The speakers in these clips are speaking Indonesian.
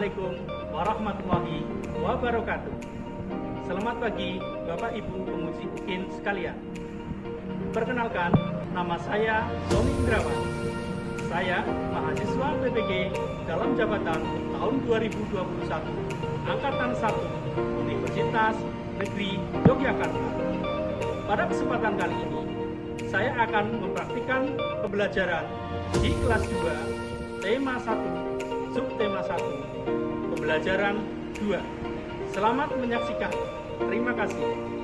Assalamualaikum warahmatullahi wabarakatuh. Selamat pagi Bapak Ibu penguji UKIN sekalian. Perkenalkan, nama saya Sony Indrawan. Saya mahasiswa PPG dalam jabatan tahun 2021 Angkatan 1 Universitas Negeri Yogyakarta. Pada kesempatan kali ini, saya akan mempraktikkan pembelajaran di kelas 2, tema 1, subtema 1, pembelajaran 2. Selamat menyaksikan. Terima kasih.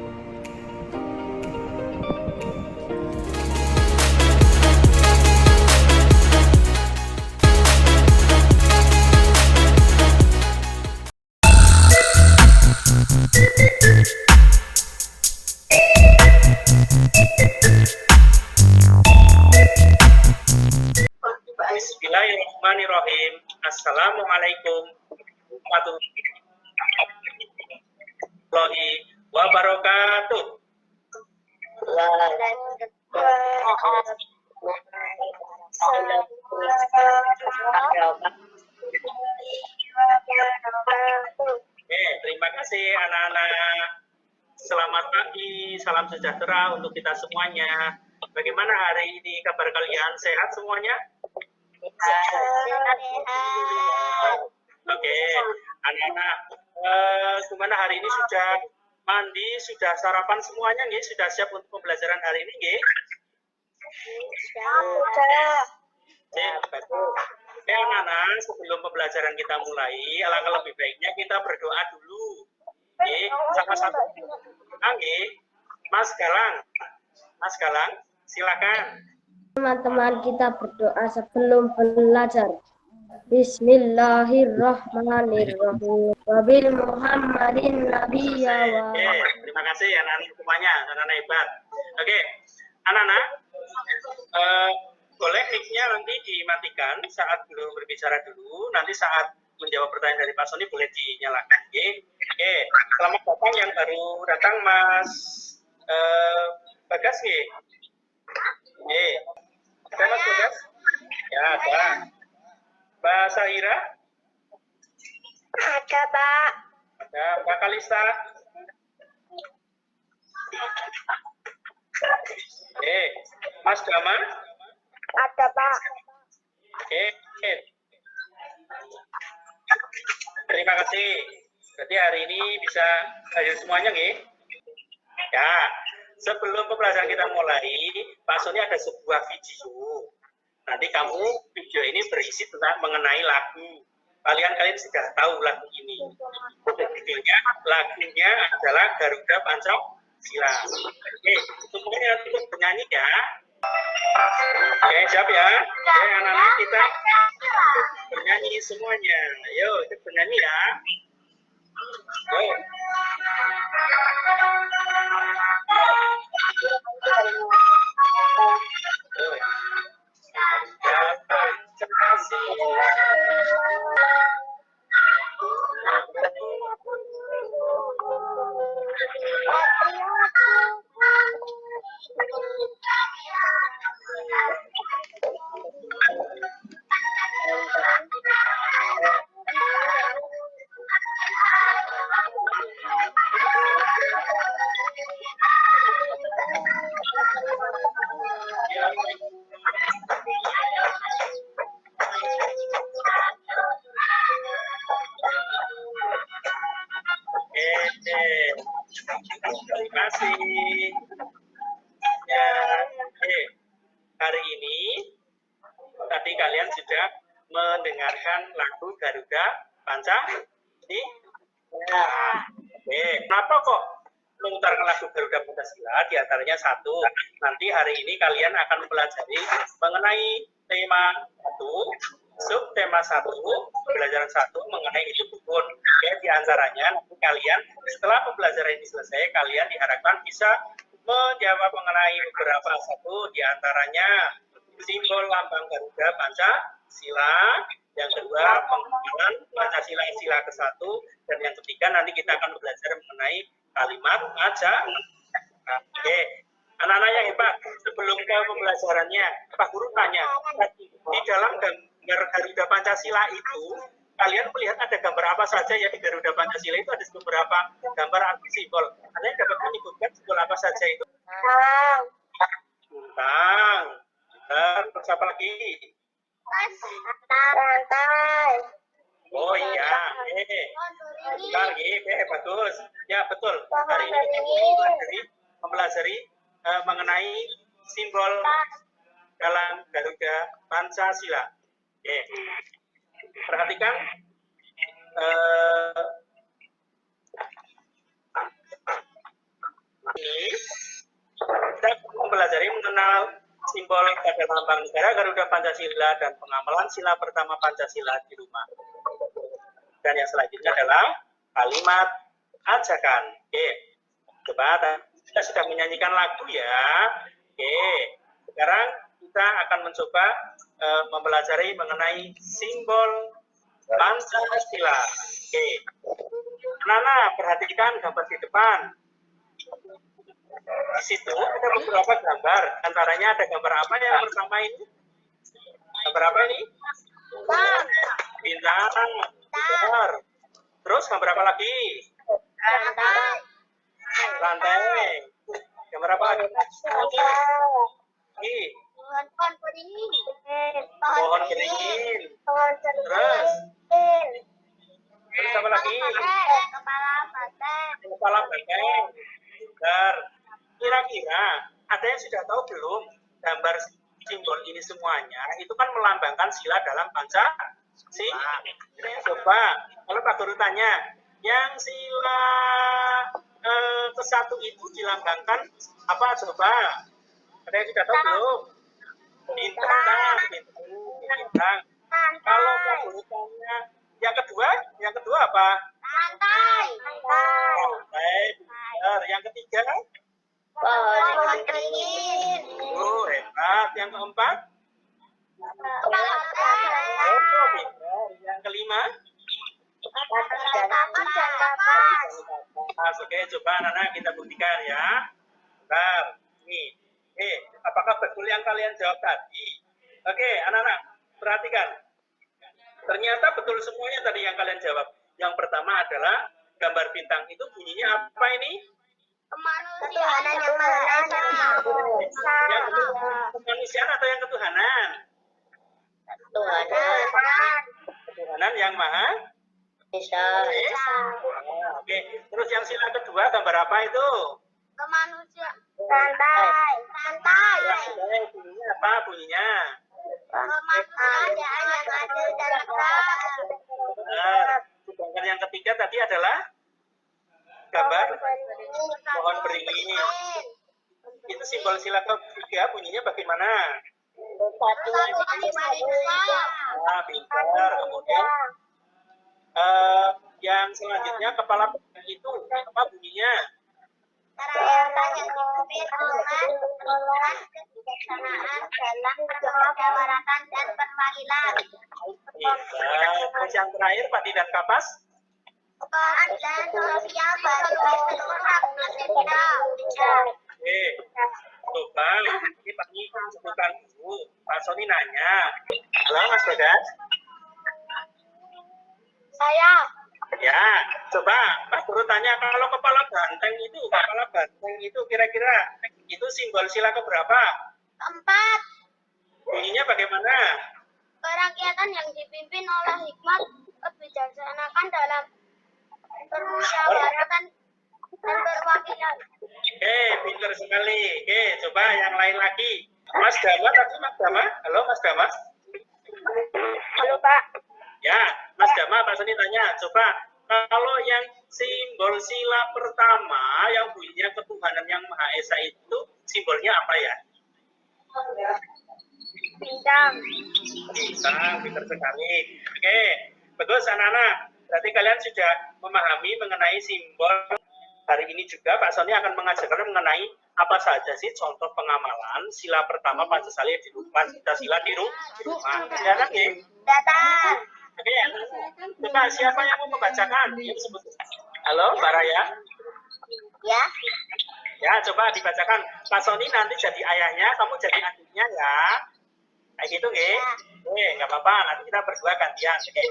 Bismillahirrahmanirrahim. Assalamualaikum warahmatullahi wabarakatuh. Terima kasih anak-anak. Selamat pagi, salam sejahtera untuk kita semuanya. Bagaimana hari ini kabar kalian? Sehat semuanya? Oke, anak-anak, gimana hari ini sudah mandi, sudah sarapan semuanya nih? Sudah siap untuk pembelajaran hari ini nih? Oke, anak-anak, sebelum pembelajaran kita mulai, alangkah lebih baiknya kita berdoa dulu. Oke, sama-sama. Oke, Mas Galang, silakan. Teman-teman, kita berdoa sebelum belajar. Bismillahirrahmanirrahim. Wabil Muhammadin nabiyya wa. Terima kasih anak-anak semuanya, anak-anak hebat. Oke, anak-anak, boleh mic-nya nanti dimatikan saat belum berbicara dulu. Nanti saat menjawab pertanyaan dari Pak Sony boleh dinyalakan. Oke. Selamat datang yang baru datang, Mas Bagas nih. Ada Mas Bagas? Ya, ada. Mbak Sahira? Ada, Pak. Ada. Mbak Kalista? Mas Dama? Ada, Pak. Terima kasih. Berarti hari ini bisa hadir semuanya, nggih? Ya. Sebelum pembelajaran kita mulai, Pak Sony ada sebuah video. Nanti kamu video ini berisi tentang mengenai lagu. Kalian sudah tahu lagu ini. Judulnya, lagunya adalah Garuda Pancasila. Oke, semuanya nanti bernyanyi ya. Oke, siap ya. Oke, anak-anak kita bernyanyi semuanya. Ayo, kita bernyanyi ya. Ayo. Terima kasih. Ya, hari ini tadi kalian sudah mendengarkan lagu Garuda Pancasila. Kenapa kok memutarkan lagu Garuda Pancasila? Di antaranya satu, nanti hari ini kalian akan mempelajari mengenai tema 1, subtema 1, pembelajaran 1 mengenai hidup rukun. Di antaranya nanti kalian setelah pembelajaran ini selesai, kalian diharapkan bisa menjawab mengenai beberapa di antaranya simbol lambang Garuda Pancasila, yang kedua pengembangan Pancasila sila ke-1, dan yang ketiga nanti kita akan belajar mengenai kalimat aja. Oke, anak-anak yang hebat, sebelum ke pembelajarannya, Pak Guru tanya, di dalam gambar Garuda Pancasila itu kalian melihat ada gambar apa saja ya di Garuda Pancasila itu ada beberapa gambar arti simbol. Kalian dapat menyebutkan simbol apa saja itu? Bintang. Terus apa lagi? Rantai. Oh iya, bentar, bagus. Ya betul. Hari ini kita mempelajari mengenai simbol dalam Garuda Pancasila. Oke. Perhatikan ini kita mempelajari mengenal simbol pada lambang negara Garuda Pancasila dan pengamalan sila pertama Pancasila di rumah. Dan yang selanjutnya adalah kalimat ajakan. Oke, coba kita sudah menyanyikan lagu ya. Oke, sekarang kita akan mencoba mempelajari mengenai simbol Pancasila. Oke, Nana perhatikan gambar di depan. Di situ ada beberapa gambar. Antaranya ada gambar apa yang pertama ini? Gambar apa ini? Bintang. Benar. Terus gambar apa lagi? Lantai. Gambar apa lagi? Pohon beringin. Pohon beringin. Terus apa lagi? Kepala banteng. Benar. Kira-kira ada yang sudah tahu belum gambar simbol ini semuanya itu kan melambangkan sila dalam Pancasila. Coba kalau Pak Guru tanya, yang sila ke-1 itu dilambangkan apa coba? Ada yang sudah tahu belum? Bintang. Kalau Pak Guru tanya yang kedua apa? Lantai. Benar. Yang ketiga? Pohon beringin. Oh, hebat. Yang keempat? Kepala Oh, pintar. Yang kelima? Oke, coba Nana kita buktikan ya. Bentar. Nih. Apakah betul yang kalian jawab tadi? Oke, anak-anak, perhatikan. Ternyata betul semuanya tadi yang kalian jawab. Yang pertama adalah gambar bintang itu bunyinya apa ini? Ketuhanan yang Maha Esa. Yang kemanusiaan atau yang ketuhanan? Ketuhanan yang Maha Esa. Oke, terus yang sila kedua gambar apa itu? Kemanusiaan. Lantai. Bunyinya apa bunyinya? Kemanusiaan yang adil dan benar. Benar. Sedangkan yang ketiga tadi adalah gambar pohon beringin. Itu simbol sila ketiga bunyinya bagaimana? Nah, pintar. Kemudian yang selanjutnya kepala banteng itu apa bunyinya? Yang dipimpin oleh kebijaksanaan dalam permusyawaratan dan perwakilan. Terus yang terakhir Pati dan Kapas? Keadilan sosial bagi seluruh rakyat Indonesia. Oke, coba ini Pak Ni sebutkan dulu. Pak Soni nanya. Halo Mas Bagas? Saya. Ya, coba Mas Guru tanya kalau kepala banteng itu kira-kira itu simbol sila keberapa? Keempat, Bunyinya bagaimana? kerakyatan yang dipimpin oleh hikmat kebijaksanaan dalam permusyawaratan dan perwakilan. Pintar sekali. Coba yang lain lagi. Mas Dama tadi Mas Dama? Halo Mas Dama? Halo Pak. Ya, Mas Dama, Pak Soni tanya, coba kalau yang simbol sila pertama yang bunyinya ketuhanan yang Maha Esa itu simbolnya apa ya? Bintang. Bintang, pintar sekali. Oke, bagus anak-anak. Berarti kalian sudah memahami mengenai simbol. Hari ini juga Pak Soni akan mengajarkan mengenai apa saja sih contoh pengamalan sila pertama Pancasila di rumah. Ya kan, ya? Datang. Oke, coba siapa yang mau membacakan? Ini disebut. Halo, Mbak Raya. Ya. Ya, coba dibacakan. Pak Soni nanti jadi ayahnya, kamu jadi adiknya ya. Kayak gitu, nggih? Nggak apa-apa. Nanti kita berdua gantian. Oke.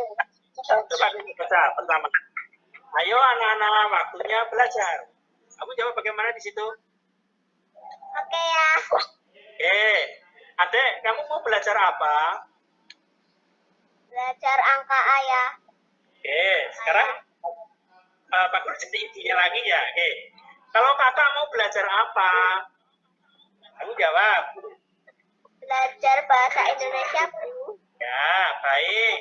Coba kita baca pertama. Ayo anak-anak, waktunya belajar. Kamu jawab bagaimana di situ? Oke ya. Oke. Adek, kamu mau belajar apa? Belajar angka A ya. Oke, sekarang Pak Guru jadi intinya lagi ya. Oke. Kalau kakak mau belajar apa? Kamu jawab. Belajar bahasa Indonesia, Bu. Ya, baik.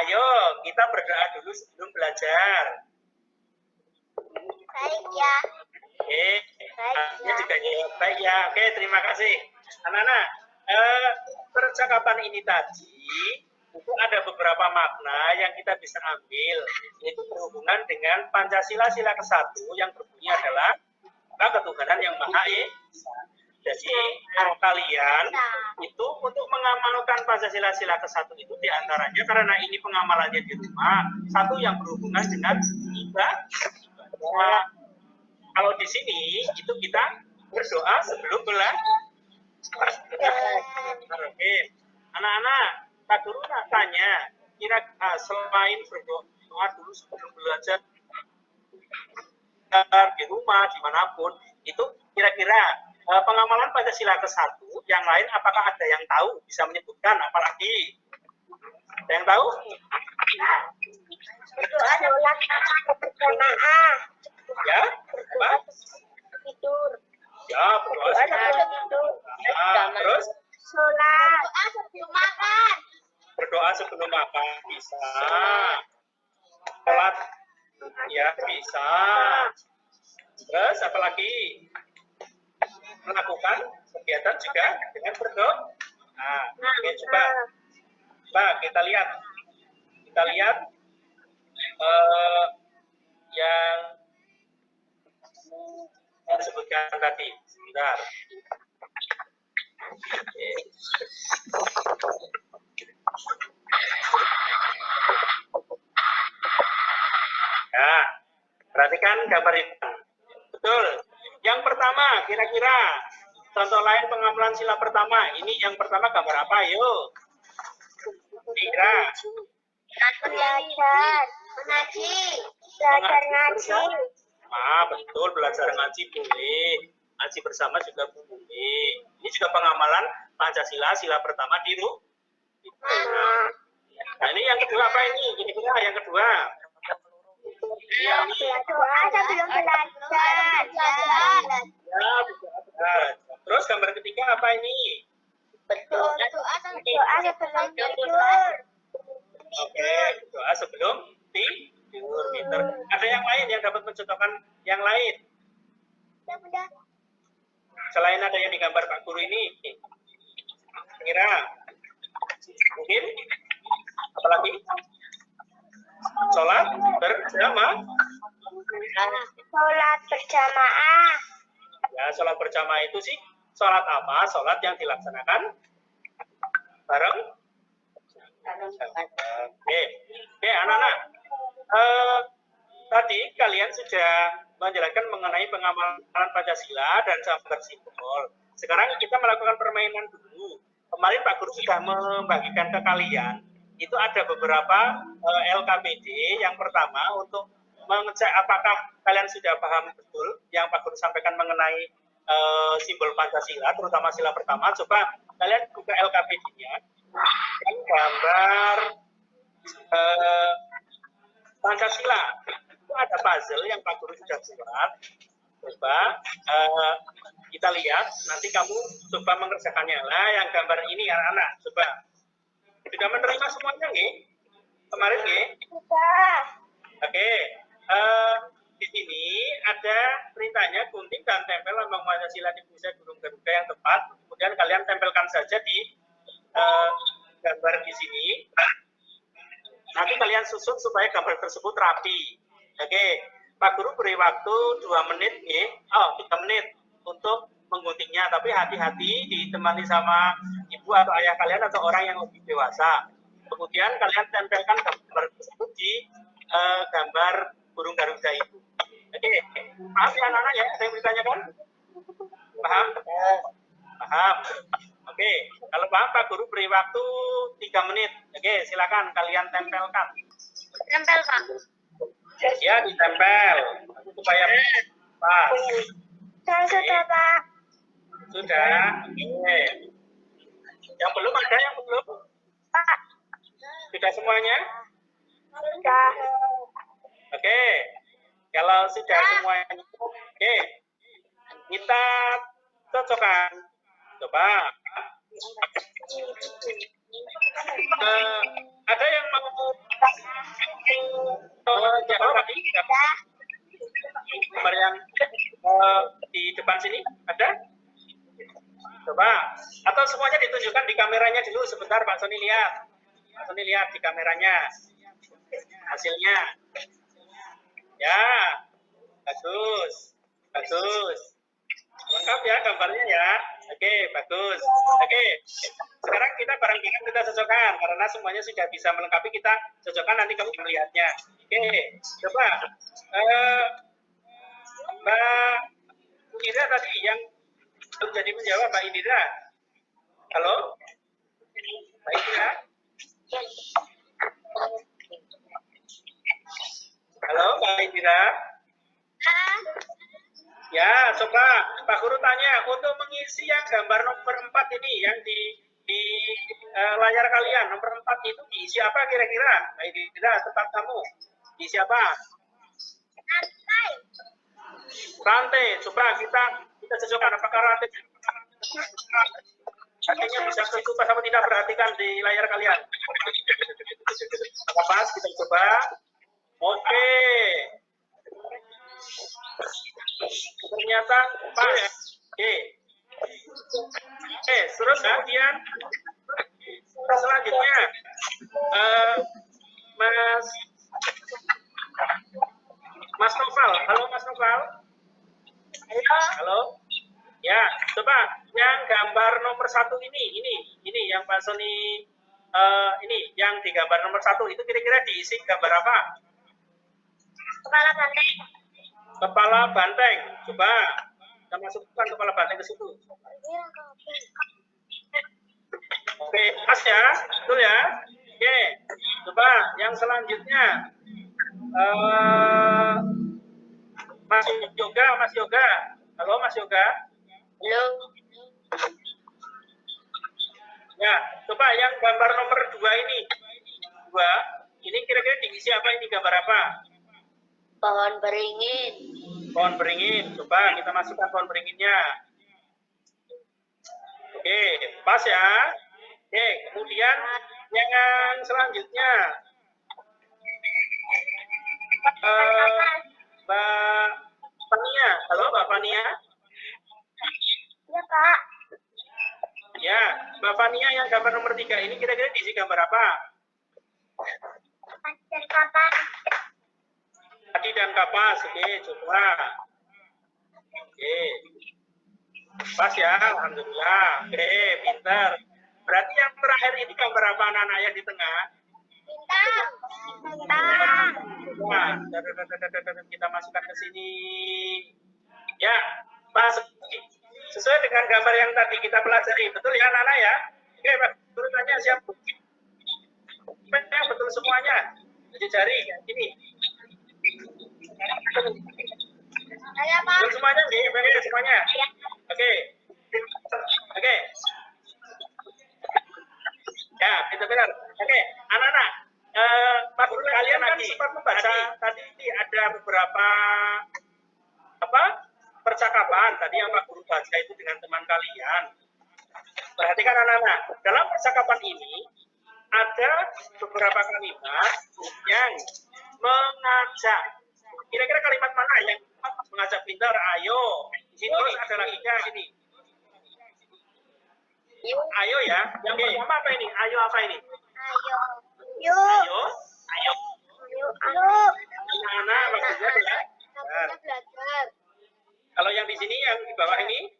Ayo, kita berdoa dulu sebelum belajar. Baik ya. Oke. Baik Ini ya. juga ya. Baik ya. Oke, terima kasih. Anak-anak, percakapan ini tadi itu ada beberapa makna yang kita bisa ambil, yaitu berhubungan dengan Pancasila sila ke-1 yang berbunyi adalah ketuhanan yang Maha Esa. Jadi kalian itu untuk mengamalkan Pancasila sila ke-1 itu diantaranya karena ini pengamalannya di rumah, satu yang berhubungan dengan ibadah. Kalau di sini itu kita berdoa sebelum belajar. Oke, anak-anak, Pak Guru tanya, kira-kira selain berdoa dulu sebelum belajar di rumah, dimanapun, itu kira-kira pengamalan Pancasila ke-1 yang lain apakah ada yang tahu bisa menyebutkan apalagi? Ada yang tahu? Berdoa sholat berjamaah. Ya, apa? Tidur. Ya, berdoa Sebelum tidur. terus Sholat. Berdoa sebelum makan. berdoa sebelum makan bisa. Sholat ya bisa. Terus apalagi? Melakukan kegiatan juga dengan berdoa. Nah, oke, coba kita lihat yang disebutkan tadi. Sebentar. Oke. Nah, perhatikan gambar itu. Betul. Yang pertama, kira-kira contoh lain pengamalan sila pertama. Ini yang pertama gambar apa? Yuk. Kira. Belajar. Mengaji. Belajar ngaji. Betul, belajar ngaji boleh. Ngaji bersama juga boleh. Ini juga pengamalan Pancasila sila pertama di rumah. Nah, ini yang kedua apa ini? Kira-kira yang kedua. Berdoa sebelum belajar. Ya, terus gambar ketiga apa ini? Berdoa sebelum tidur. Oke, doa sebelum tidur. Pinter. Ada yang lain yang dapat mencontohkan yang lain? Selain ada yang digambar Pak Guru ini, kira mungkin apalagi? Sholat berjamaah. Sholat berjamaah. Ya, sholat berjamaah itu sih sholat apa? Sholat yang dilaksanakan bareng. Oke, anak-anak. Tadi kalian sudah menjelaskan mengenai pengamalan Pancasila dan gambar simbol. Sekarang kita melakukan permainan dulu. Kemarin Pak Guru sudah membagikan ke kalian. Itu ada beberapa LKPD. Yang pertama untuk mengecek apakah kalian sudah paham betul yang Pak Guru sampaikan mengenai simbol Pancasila, terutama sila pertama. Coba kalian buka LKPD-nya. Gambar Pancasila. Itu ada puzzle yang Pak Guru sudah buat. Coba kita lihat, nanti kamu coba mengerjakannya. Lah, yang gambar ini anak-anak, coba. Sudah menerima semuanya, nggih? Kemarin, nggih? Sudah. Oke. Di sini ada perintahnya gunting dan tempel lambang Pancasila di pusat burung garuda yang tepat. Kemudian kalian tempelkan saja di gambar di sini. Nanti kalian susun supaya gambar tersebut rapi. Oke, Pak Guru beri waktu 2 menit, 3 menit untuk mengguntingnya. Tapi hati-hati ditemani sama ibu atau ayah kalian atau orang yang lebih dewasa. Kemudian kalian tempelkan gambar tersebut di gambar burung garuda itu. Oke, paham ya anak-anak ya? Ada yang ditanyakan? Paham? Paham. Oke, kalau paham Pak Guru beri waktu 3 menit. Oke, silakan kalian tempelkan. Tempel, Pak. Ya, ditempel. Supaya pas. Sudah, Pak. Sudah. Oke. Yang belum ada yang belum? Pak. Sudah semuanya? Sudah. Oke. Kalau sudah semuanya, oke. Kita cocokkan. Coba. Ada yang mau jawab tadi? Gambar yang di depan sini ada? Coba. Atau semuanya ditunjukkan di kameranya dulu sebentar, Pak Sony lihat. Pak Sony lihat di kameranya hasilnya. Ya, bagus, bagus. Lengkap ya gambarnya ya. Oke, bagus. Oke, sekarang kita bareng-bareng kita cocokkan karena semuanya sudah bisa melengkapi, kita cocokkan nanti kamu melihatnya. Oke, coba Mbak Indira tadi yang belum jadi menjawab, Mbak Indira. Halo, Mbak Indira. Halo, Mbak Indira. Ya, coba Pak Guru tanya, untuk mengisi yang gambar nomor 4 ini, yang di layar kalian, nomor 4 itu diisi apa kira-kira? Mbak Indira, tempat kamu, diisi apa? Rantai. Coba kita cocokkan apakah rantai artinya bisa ketupas apa tidak, perhatikan di layar kalian. Apa pas, kita coba. Oke. Ternyata pas. Oke. Oke, terus kemudian selanjutnya Mas Noval. Halo Mas Noval. Halo. Ya, coba yang gambar nomor 1 ini yang Pak Sony ini yang di gambar nomor 1 itu kira-kira diisi gambar apa? Kepala banteng. Kepala banteng. Coba kita masukkan kepala banteng ke situ. Oke, pas ya, betul ya. Oke, coba yang selanjutnya Mas Yoga. Halo Mas Yoga. Halo. Ya, coba yang gambar nomor 2 ini. 2, ini kira-kira diisi apa, ini gambar apa? Pohon beringin. Pohon beringin. Coba kita masukkan pohon beringinnya. Oke, pas ya. Oke, kemudian yang selanjutnya Mbak Fania. Halo Mbak Fania. Ya, Pak. Ya, Mbak Fania yang gambar nomor 3 ini kira-kira diisi gambar apa? Dan kapas. Padi dan kapas. Oke, coba. Oke. Pas ya, alhamdulillah. Oke, pintar. Berarti yang terakhir ini gambar apa anak-anak yang di tengah? Bintang. Bintang. Coba, kita masukkan ke sini. Ya, pas. Sesuai dengan gambar yang tadi kita pelajari. Betul ya anak-anak ya? Oke, Pak. Turutannya siap. Betul semuanya. Jadi jari kayak gini. Saya, Pak. Betul semuanya, betul semuanya. Oke. Oke. Ya, itu benar. Oke, anak-anak. Pak Guru, kalian kan sempat membaca tadi ada beberapa percakapan tadi yang Pak Guru baca itu dengan teman kalian. Perhatikan anak-anak, dalam percakapan ini ada beberapa kalimat yang mengajak. Kira-kira kalimat mana yang mengajak pintar? Ayo. Di sini terus ada lagi ini. Ayo ya. Yang pertama apa ini? Ayo apa ini? Ayo. Yuk. Ayo. Ayo. Yuk. Yuk. Anak-anak maksudnya ya. Belajar. Kalau yang di sini, yang di bawah ini,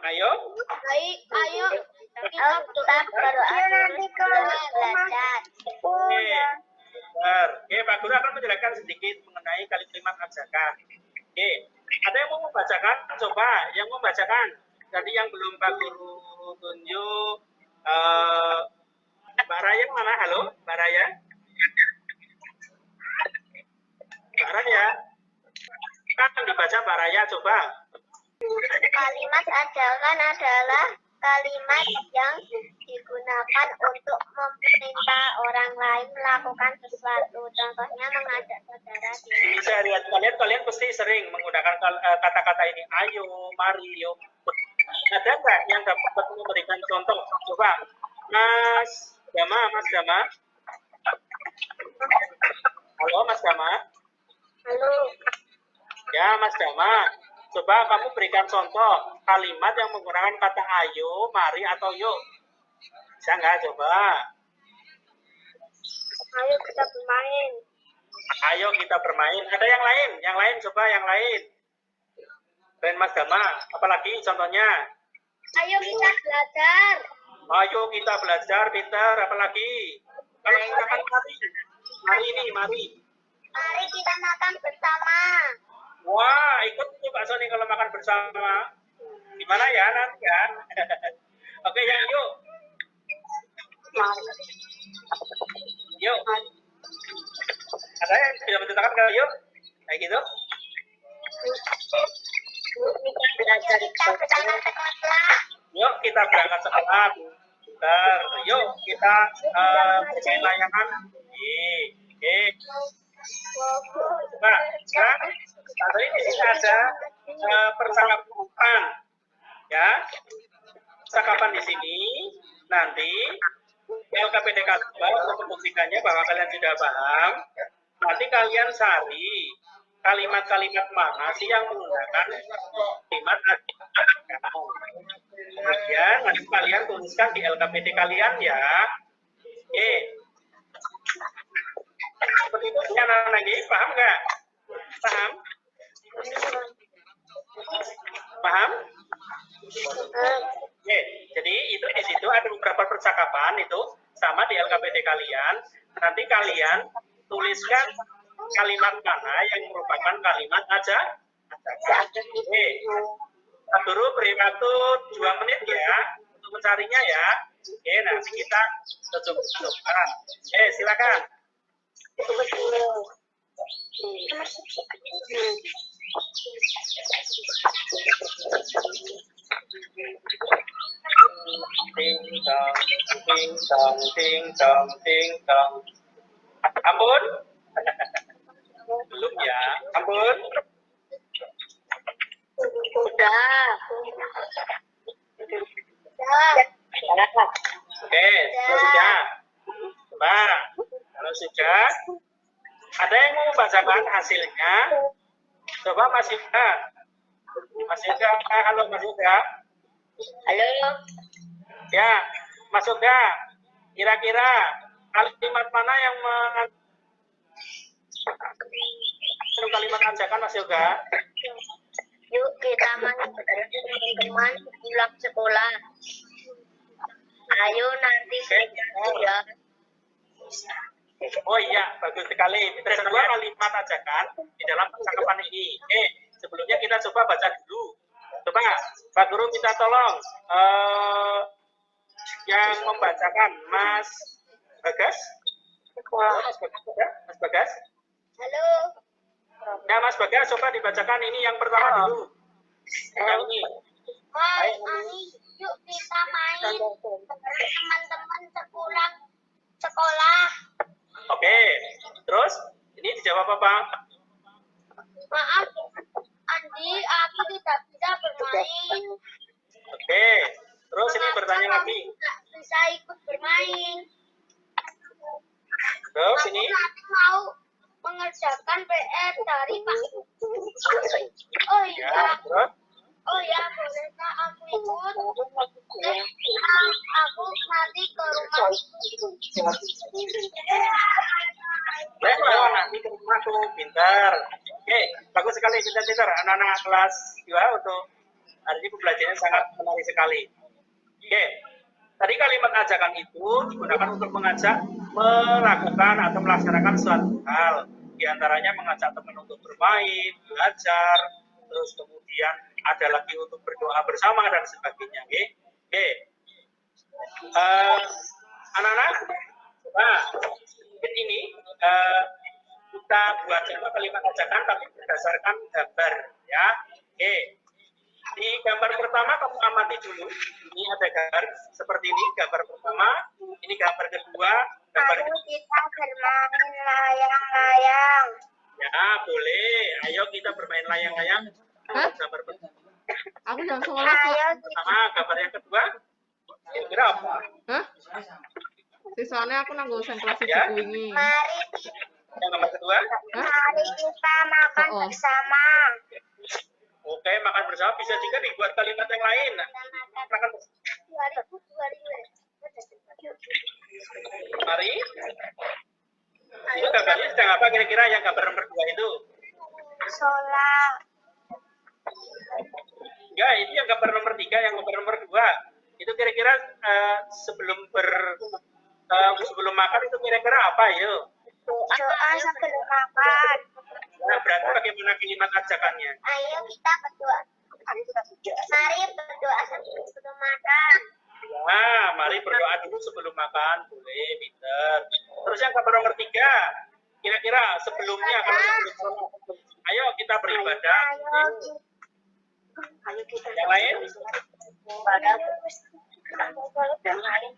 ayo. Baik, ayo. Kita berdoa nanti kalau belajar. Oke. Oke, Pak Guru akan menjelaskan sedikit mengenai kalimat ajakan. Oke, ada yang mau membacakan? Coba, yang mau membacakan. Tadi yang belum Pak Guru tunjuk, Mbak Raya mana? Halo, Mbak Raya. bareng ya. Kan dibaca Mbak Raya, coba. Kalimat ajakan adalah kalimat yang digunakan untuk meminta orang lain melakukan sesuatu. Contohnya mengajak saudara di Di seharian kalian pasti sering menggunakan kata-kata ini. Ayo, mari, yuk. Ada nggak yang dapat memberikan contoh? Coba, Mas Dama. Halo, Mas Dama. Halo. Ya, Mas Dama. Coba kamu berikan contoh kalimat yang menggunakan kata ayo, mari, atau yuk. Bisa nggak? Coba. Ayo kita bermain. Ayo kita bermain. Ada yang lain? Yang lain, coba yang lain. Dan Mas Dama, apalagi contohnya? Ayo kita belajar. Ayo kita belajar, pintar, apalagi? Kalau menggunakan mari. Mari ini, mari. Mari kita makan bersama. Wah, ikut tuh Pak Sony kalau makan bersama. Gimana ya nanti ya? Oke, yang yuk. Yuk. Ada yang bisa menceritakan kalau yuk? Kayak gitu? Kita berangkat sekolah. Yuk kita berangkat sekolah. Bentar. Yuk kita bikin layangan. Oke. Nah, sekarang tadi di sini ada percakapan, ya. Percakapan di sini nanti LKPD Kalbar untuk membuktikannya bahwa kalian sudah paham. Nanti kalian cari kalimat-kalimat mana sih yang menggunakan kalimat ajakan. Kemudian nanti kalian tuliskan di LKPD kalian ya. Oke. Seperti itu ya anak-anak ini, paham nggak? Paham? Paham? Oke, jadi itu di situ ada beberapa percakapan itu sama di LKPD kalian. Nanti kalian tuliskan kalimat mana yang merupakan kalimat ajakan. Oke, Pak Guru beri waktu 2 menit ya untuk mencarinya ya. Oke, nanti kita coba. Silakan. Ding dong, ding dong, ding dong, ding dong. Ampun? Belum ya? Ampun? Sudah. Oke, sudah. Coba, kalau sudah, ada yang mau membacakan hasilnya? Coba Mas Yuda. Mas Yuda, halo Mas Yuda. Halo. Ya, Mas Yuda. Kira-kira kalimat mana yang kalimat ajakan Mas Yoga? Yuk kita main teman-teman pulang sekolah. Ayo nanti ya. Oh iya, bagus sekali. Terus dua kalimat ajakan di dalam percakapan ini. Sebelumnya kita coba baca dulu. Coba Pak Guru minta tolong yang membacakan Mas Bagas. Halo, Mas Bagas, ya? Mas Bagas. Halo. Ya Mas Bagas, coba dibacakan ini yang pertama dulu. Yang ini. Hai, yuk kita main teman-teman sekolah. Oke, terus ini dijawab apa? Maaf, Andi, aku tidak bisa bermain. Oke, terus ini bertanya lagi. Tidak bisa ikut bermain. Terus Aku ini? nanti mau mengerjakan PR dari Pak. Oh iya. Ya, terus? Oh ya, bolehkah aku ikut? Aku nanti ke rumah. Baiklah, nanti ke rumahku, pintar. Oke, bagus sekali, pintar-pintar. Anak-anak kelas 2 untuk hari ini pembelajarannya sangat menarik sekali. Oke, tadi kalimat ajakan itu digunakan untuk mengajak melakukan atau melaksanakan suatu hal. Di antaranya mengajak teman untuk bermain, belajar, terus kemudian ada lagi untuk berdoa bersama dan sebagainya. Oke. Anak-anak, nah, ini kita buat contoh kalimat ajakan tapi berdasarkan gambar ya. Oke. Di gambar pertama kamu amati dulu. Ini ada gambar seperti ini, gambar pertama. Ini gambar kedua, gambar Ayo kita bermain layang-layang. ya, boleh. Ayo kita bermain layang-layang. Hah? Gambar pertama, Aku jam 11 kok. gambar yang kedua. Kira-kira apa? Hah? Siswane aku nang gosen kelas Ya. 1 wingi. Mari, Yang gambar kedua. Hah? mari kita makan Oh. bersama. Oke, makan bersama bisa juga dibuat kalimat yang lain. Makan bersama. 2000. Mari. Itu gambarnya sedang apa kira-kira yang gambar nomor 2 itu? Sholat. Enggak, ini yang gambar nomor 3, yang gambar nomor 2. Itu kira-kira sebelum makan itu kira-kira apa yuk? Doa sebelum makan. Nah, berarti bagaimana kalimat ajakannya? Ayo kita berdoa. Mari berdoa sebelum makan. Nah, mari berdoa dulu sebelum makan. Boleh, pinter. Terus yang gambar nomor 3, kira-kira sebelumnya kalau sebelum sholat, ayo kita beribadah. Ayo kita. Yang lain?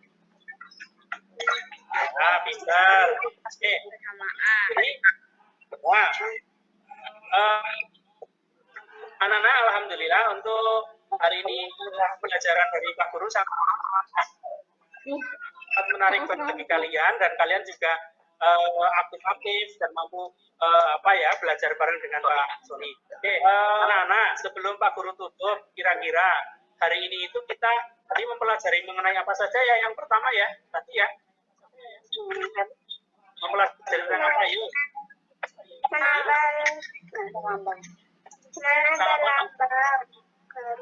Nah, pinter. Oke. Jadi, wah, anak-anak, alhamdulillah untuk hari ini pelajaran dari Pak Guru sangat menarik bagi kalian dan kalian juga aktif-aktif dan mampu belajar bareng dengan Pak Sony. Oke, anak-anak, sebelum Pak Guru tutup, kira-kira hari ini itu kita tadi mempelajari mengenai apa saja ya? Yang pertama ya, tadi ya, mempelajari tentang apa yuk?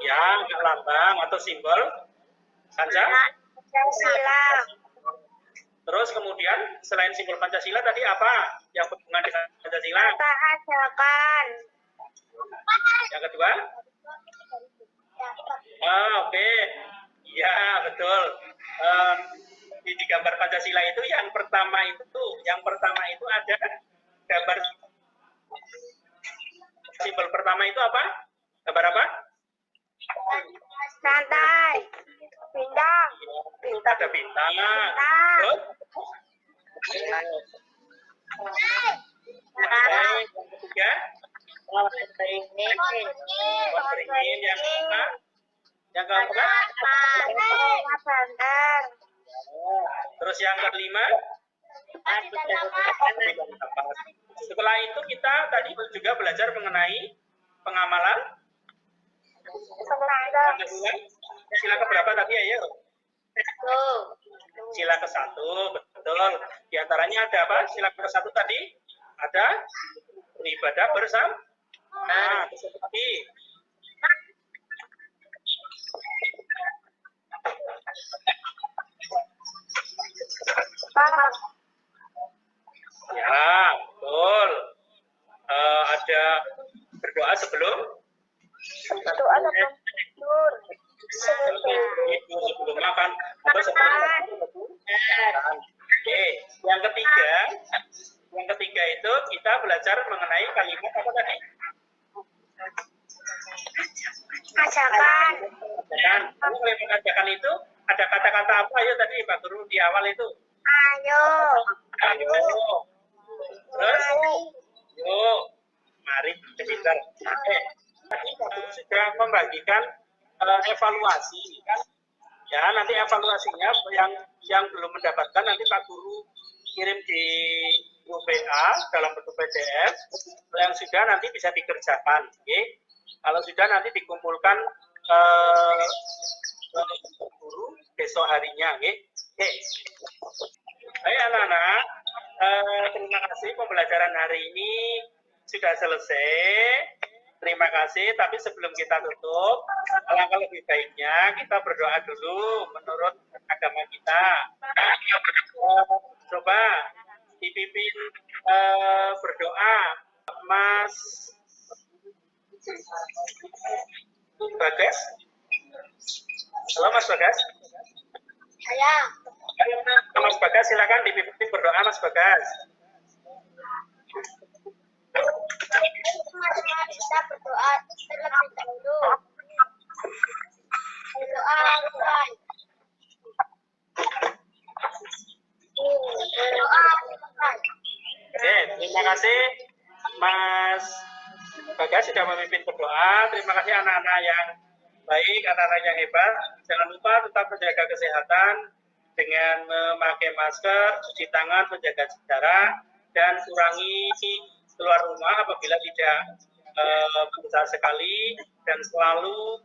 Ya, lambang atau simbol Pancasila. Terus kemudian selain simbol Pancasila tadi apa yang berhubungan dengan Pancasila? Ajakan. Yang kedua? Oke. Ya, betul. Di gambar Pancasila itu yang pertama itu ada gambar simbol pertama itu apa? Gambar apa? Santai. Bintang. Ada bintang. Terus? Yang ketiga? Pohon beringin. Yang keempat? Yang keempat? Terus yang kelima? Setelah itu kita tadi juga belajar mengenai pengamalan. Sila keberapa tadi ya? Sila ke-1, betul. Di antaranya ada apa? Sila ke-1 tadi ada beribadah bersama. Nah, terus lagi. Ya, betul. Ada berdoa sebelum sebelum makan atau sebelum Oke, yang ketiga itu kita belajar mengenai kalimat apa tadi? Ajakan. Dan kalimat ajakan itu ada kata-kata apa ya tadi Pak Guru di awal itu? Ayo. Ayo. Terus? Yuk. Mari pintar. Oke. Tadi Pak Guru sudah membagikan evaluasi kan? Ya, nanti evaluasinya yang belum mendapatkan nanti Pak Guru kirim di grup WA dalam bentuk PDF yang sudah nanti bisa dikerjakan. Oke. Kalau sudah nanti dikumpulkan guru besok harinya. Oke. Hai anak-anak, terima kasih pembelajaran hari ini sudah selesai. Terima kasih, tapi sebelum kita tutup, alangkah lebih baiknya kita berdoa dulu menurut agama kita. Coba dipimpin berdoa, Mas Bagas. Halo Mas Bagas. Saya. Mas Bagas, silakan dipimpin berdoa Mas Bagas. Mari kita berdoa terlebih dahulu. Berdoa mulai. Berdoa mulai. Oke, terima kasih Mas Bagas sudah memimpin berdoa. Terima kasih anak-anak yang baik, anak-anak yang hebat. Jangan lupa tetap menjaga kesehatan dengan memakai masker, cuci tangan, menjaga jarak, dan kurangi keluar rumah apabila tidak besar sekali, dan selalu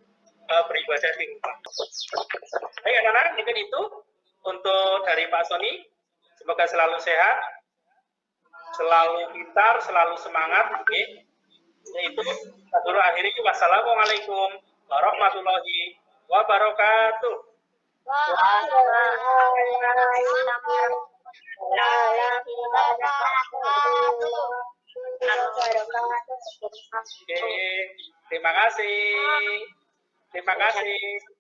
beribadah di rumah. Baik anak-anak, mungkin itu untuk dari Pak Sony. Semoga selalu sehat, selalu pintar, selalu semangat. Oke. Itu dulu akhiri. Wassalamualaikum warahmatullahi wabarakatuh. Oke, terima kasih. Terima kasih.